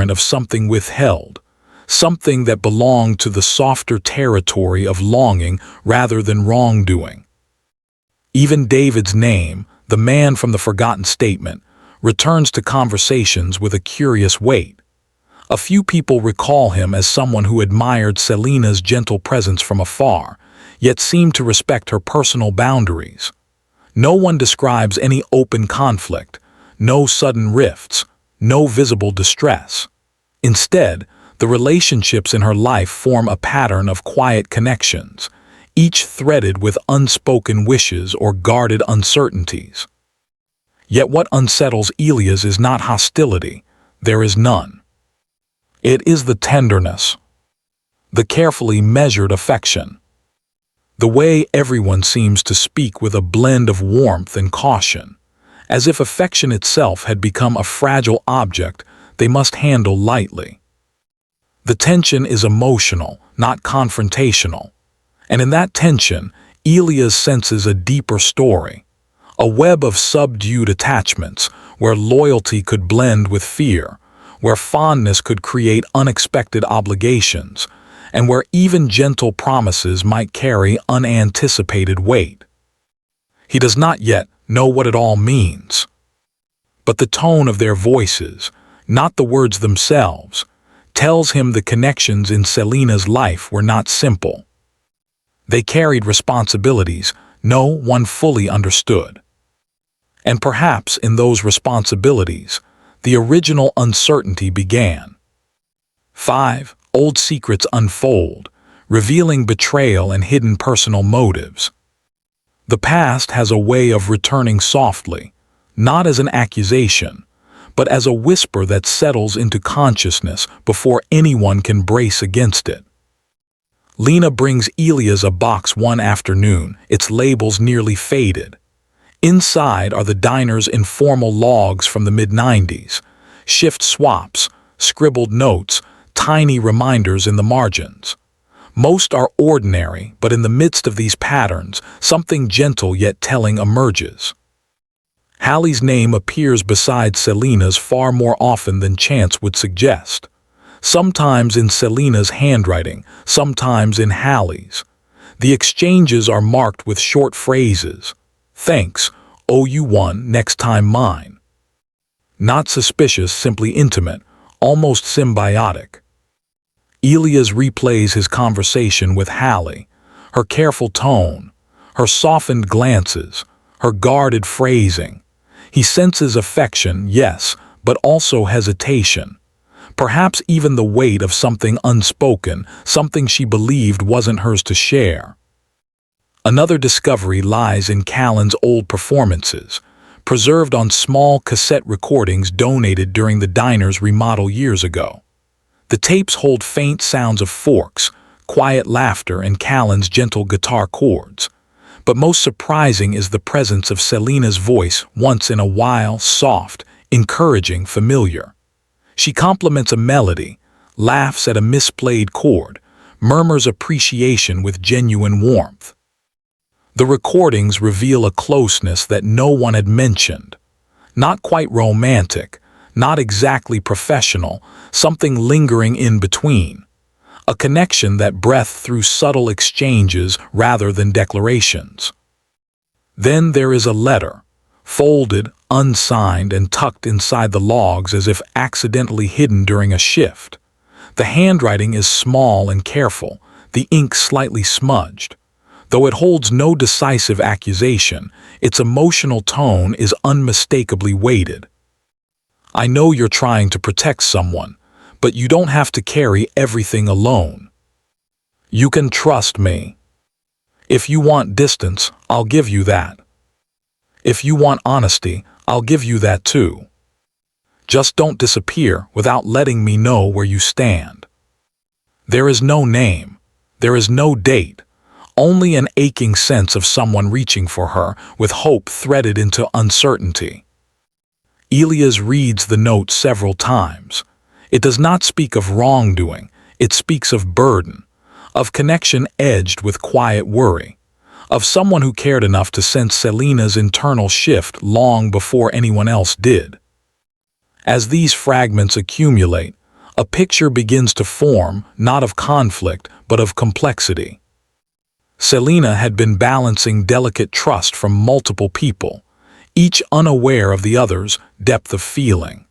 of something withheld, something that belonged to the softer territory of longing rather than wrongdoing. Even David's name, the man from the forgotten statement, returns to conversations with a curious weight. A few people recall him as someone who admired Selena's gentle presence from afar, yet seemed to respect her personal boundaries. No one describes any open conflict, no sudden rifts, no visible distress. Instead, the relationships in her life form a pattern of quiet connections, each threaded with unspoken wishes or guarded uncertainties. Yet what unsettles Elias is not hostility, there is none. It is the tenderness, the carefully measured affection, the way everyone seems to speak with a blend of warmth and caution, as if affection itself had become a fragile object they must handle lightly. The tension is emotional, not confrontational, and in that tension, Elias senses a deeper story, a web of subdued attachments where loyalty could blend with fear, where fondness could create unexpected obligations, and where even gentle promises might carry unanticipated weight. He does not yet know what it all means, but the tone of their voices, not the words themselves, tells him the connections in Selena's life were not simple. They carried responsibilities no one fully understood. And perhaps in those responsibilities, the original uncertainty began. 5. Old secrets unfold, revealing betrayal and hidden personal motives. The past has a way of returning softly, not as an accusation, but as a whisper that settles into consciousness before anyone can brace against it. Lena brings Elias a box one afternoon, its labels nearly faded. Inside are the diner's informal logs from the mid-90s, shift swaps, scribbled notes, tiny reminders in the margins. Most are ordinary, but in the midst of these patterns, something gentle yet telling emerges. Hallie's name appears beside Selena's far more often than chance would suggest. Sometimes in Selena's handwriting, sometimes in Hallie's. The exchanges are marked with short phrases. Thanks, owe you one, next time mine. Not suspicious, simply intimate, almost symbiotic. Elias replays his conversation with Hallie, her careful tone, her softened glances, her guarded phrasing. He senses affection, yes, but also hesitation. Perhaps even the weight of something unspoken, something she believed wasn't hers to share. Another discovery lies in Callan's old performances, preserved on small cassette recordings donated during the diner's remodel years ago. The tapes hold faint sounds of forks, quiet laughter, and Callan's gentle guitar chords. But most surprising is the presence of Selena's voice, once in a while, soft, encouraging, familiar. She compliments a melody, laughs at a misplayed chord, murmurs appreciation with genuine warmth. The recordings reveal a closeness that no one had mentioned. Not quite romantic, not exactly professional, something lingering in between. A connection that breathed through subtle exchanges rather than declarations. Then there is a letter, folded, unsigned, and tucked inside the logs as if accidentally hidden during a shift. The handwriting is small and careful, the ink slightly smudged. Though it holds no decisive accusation, its emotional tone is unmistakably weighted. I know you're trying to protect someone, but you don't have to carry everything alone. You can trust me. If you want distance, I'll give you that. If you want honesty, I'll give you that too. Just don't disappear without letting me know where you stand. There is no name. There is no date. Only an aching sense of someone reaching for her with hope threaded into uncertainty. Elias reads the note several times. It does not speak of wrongdoing, it speaks of burden, of connection edged with quiet worry, of someone who cared enough to sense Selena's internal shift long before anyone else did. As these fragments accumulate, A picture begins to form, not of conflict, but of complexity. Selena had been balancing delicate trust from multiple people, each unaware of the other's depth of feeling.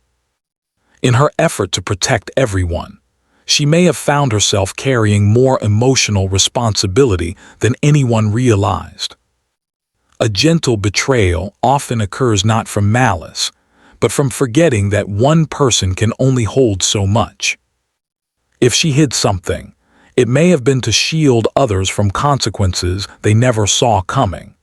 In her effort to protect everyone, she may have found herself carrying more emotional responsibility than anyone realized. A gentle betrayal often occurs not from malice, but from forgetting that one person can only hold so much. If she hid something, it may have been to shield others from consequences they never saw coming.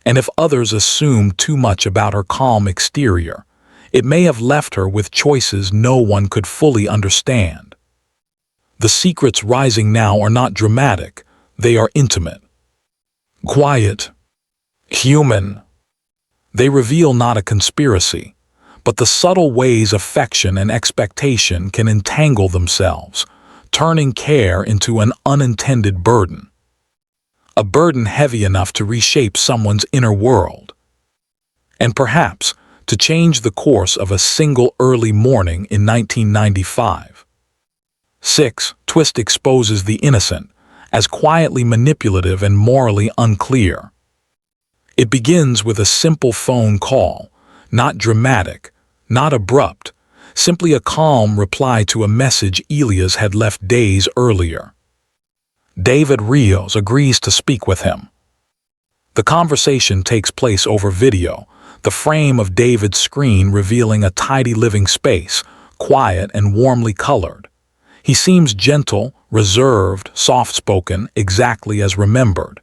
And if others assumed too much about her calm exterior, it may have left her with choices no one could fully understand. The secrets rising now are not dramatic, they are intimate, quiet, human. They reveal not a conspiracy, but the subtle ways affection and expectation can entangle themselves, turning care into an unintended burden. A burden heavy enough to reshape someone's inner world. And perhaps to change the course of a single early morning in 1995. 6. Twist exposes the innocent as quietly manipulative and morally unclear. It begins with a simple phone call, not dramatic, not abrupt, simply a calm reply to a message Elias had left days earlier. David Rios agrees to speak with him. The conversation takes place over video, the frame of David's screen revealing a tidy living space, quiet and warmly colored. He seems gentle, reserved, soft-spoken, exactly as remembered.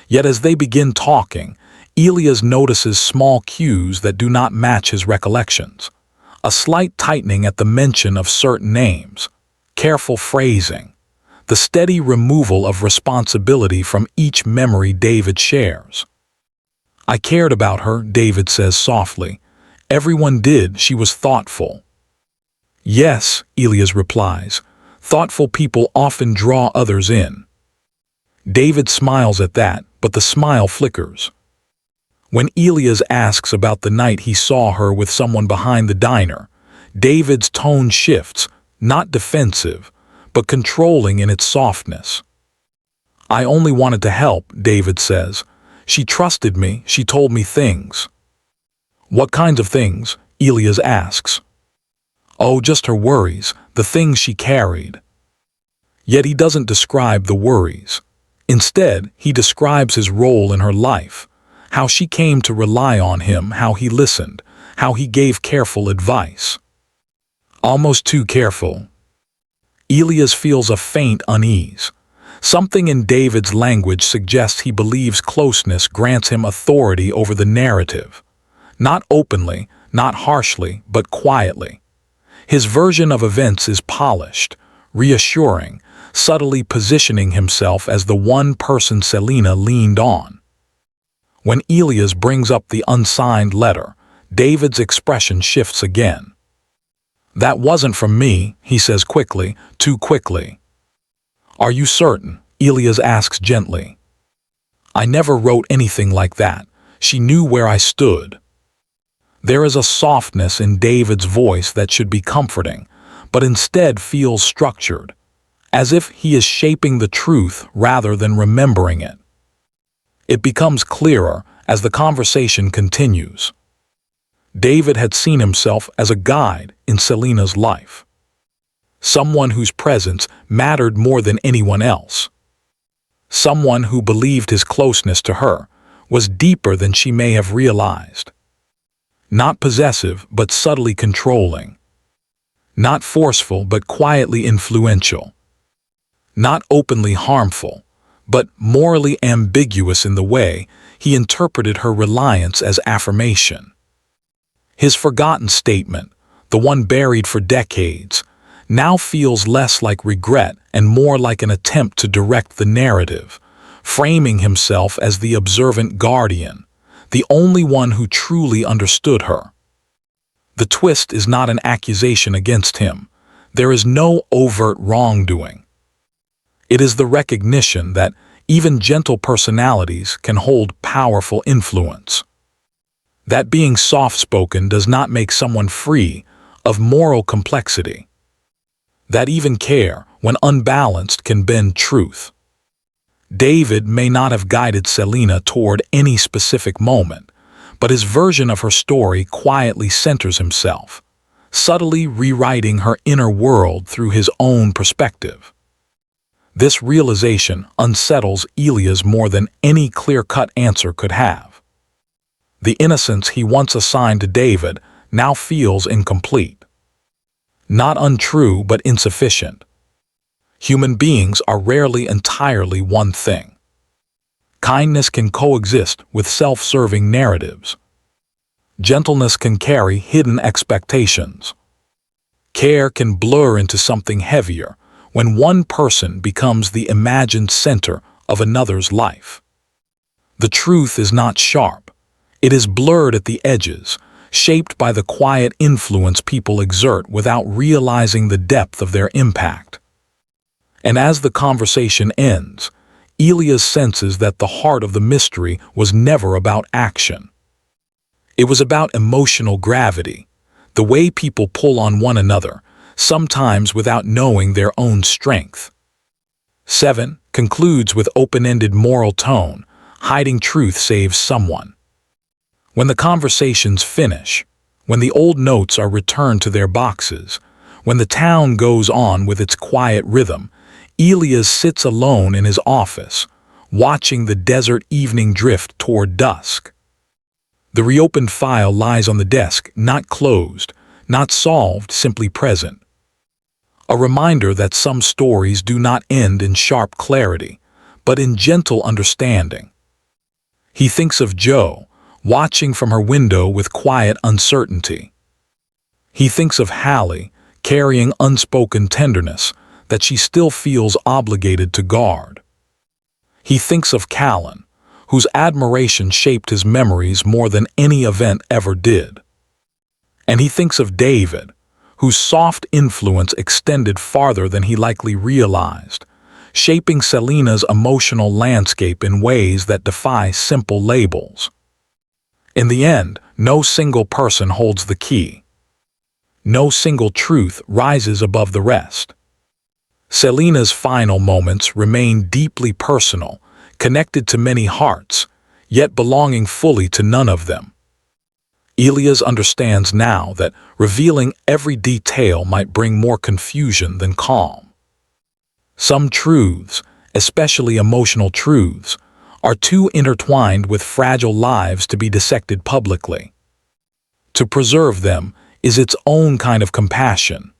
Yet as they begin talking, Elias notices small cues that do not match his recollections. A slight tightening at the mention of certain names, careful phrasing, the steady removal of responsibility from each memory David shares. I cared about her, David says softly. Everyone did, she was thoughtful. Yes, Elias replies. Thoughtful people often draw others in. David smiles at that, but the smile flickers. When Elias asks about the night he saw her with someone behind the diner, David's tone shifts, not defensive, but controlling in its softness. I only wanted to help, David says. She trusted me, she told me things. What kinds of things? Elias asks. Oh, just her worries, the things she carried. Yet he doesn't describe the worries. Instead, he describes his role in her life, how she came to rely on him, how he listened, how he gave careful advice. Almost too careful. Elias feels a faint unease. Something in David's language suggests he believes closeness grants him authority over the narrative. Not openly, not harshly, but quietly. His version of events is polished, reassuring, subtly positioning himself as the one person Selena leaned on. When Elias brings up the unsigned letter, David's expression shifts again. That wasn't from me, he says quickly, too quickly. Are you certain? Elias asks gently. I never wrote anything like that. She knew where I stood. There is a softness in David's voice that should be comforting, but instead feels structured, as if he is shaping the truth rather than remembering it. It becomes clearer as the conversation continues. David had seen himself as a guide in Selena's life. Someone whose presence mattered more than anyone else. Someone who believed his closeness to her was deeper than she may have realized. Not possessive, but subtly controlling. Not forceful, but quietly influential. Not openly harmful, but morally ambiguous in the way he interpreted her reliance as affirmation. His forgotten statement, the one buried for decades, now feels less like regret and more like an attempt to direct the narrative, framing himself as the observant guardian, the only one who truly understood her. The twist is not an accusation against him. There is no overt wrongdoing. It is the recognition that even gentle personalities can hold powerful influence. That being soft-spoken does not make someone free of moral complexity. that even care, when unbalanced, can bend truth. David may not have guided Selena toward any specific moment, but his version of her story quietly centers himself, subtly rewriting her inner world through his own perspective. This realization unsettles Elias more than any clear-cut answer could have. The innocence he once assigned to David now feels incomplete. Not untrue, but insufficient. Human beings are rarely entirely one thing. Kindness can coexist with self-serving narratives. Gentleness can carry hidden expectations. Care can blur into something heavier when one person becomes the imagined center of another's life. The truth is not sharp. It is blurred at the edges, shaped by the quiet influence people exert without realizing the depth of their impact. And as the conversation ends, Elias senses that the heart of the mystery was never about action. It was about emotional gravity, the way people pull on one another, sometimes without knowing their own strength. 7 concludes with open-ended moral tone, hiding truth saves someone. When the conversations finish, when the old notes are returned to their boxes, when the town goes on with its quiet rhythm, Elias sits alone in his office, watching the desert evening drift toward dusk. The reopened file lies on the desk, not closed, not solved, simply present. A reminder that some stories do not end in sharp clarity, but in gentle understanding. He thinks of Jo, watching from her window with quiet uncertainty. He thinks of Hallie, carrying unspoken tenderness that she still feels obligated to guard. He thinks of Callan, whose admiration shaped his memories more than any event ever did. And he thinks of David, whose soft influence extended farther than he likely realized, shaping Selena's emotional landscape in ways that defy simple labels. In the end, no single person holds the key. No single truth rises above the rest. Selena's final moments remain deeply personal, connected to many hearts, yet belonging fully to none of them. Elias understands now that revealing every detail might bring more confusion than calm. Some truths, especially emotional truths, are too intertwined with fragile lives to be dissected publicly. To preserve them is its own kind of compassion.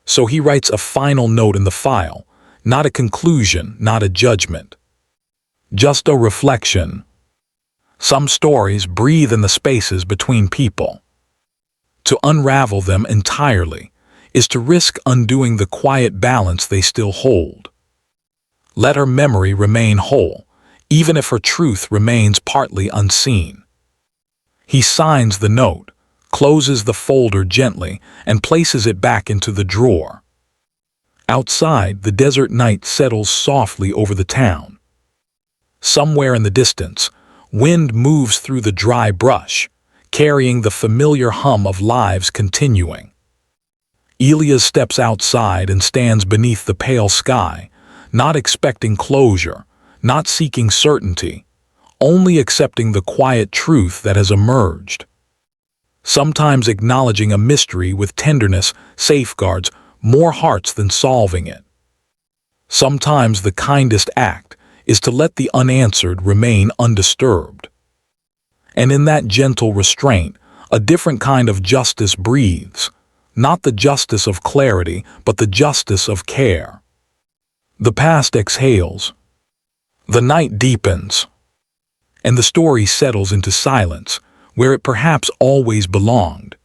So he writes a final note in the file, not a conclusion, not a judgment. Just a reflection. Some stories breathe in the spaces between people. To unravel them entirely is to risk undoing the quiet balance they still hold. Let her memory remain whole, even if her truth remains partly unseen. He signs the note, closes the folder gently, and places it back into the drawer. Outside, the desert night settles softly over the town. Somewhere in the distance, wind moves through the dry brush, carrying the familiar hum of lives continuing. Elias steps outside and stands beneath the pale sky, not expecting closure, not seeking certainty, only accepting the quiet truth that has emerged. Sometimes acknowledging a mystery with tenderness safeguards more hearts than solving it. Sometimes the kindest act is to let the unanswered remain undisturbed. And in that gentle restraint, a different kind of justice breathes, not the justice of clarity, but the justice of care. The past exhales. The night deepens. And the story settles into silence, where it perhaps always belonged,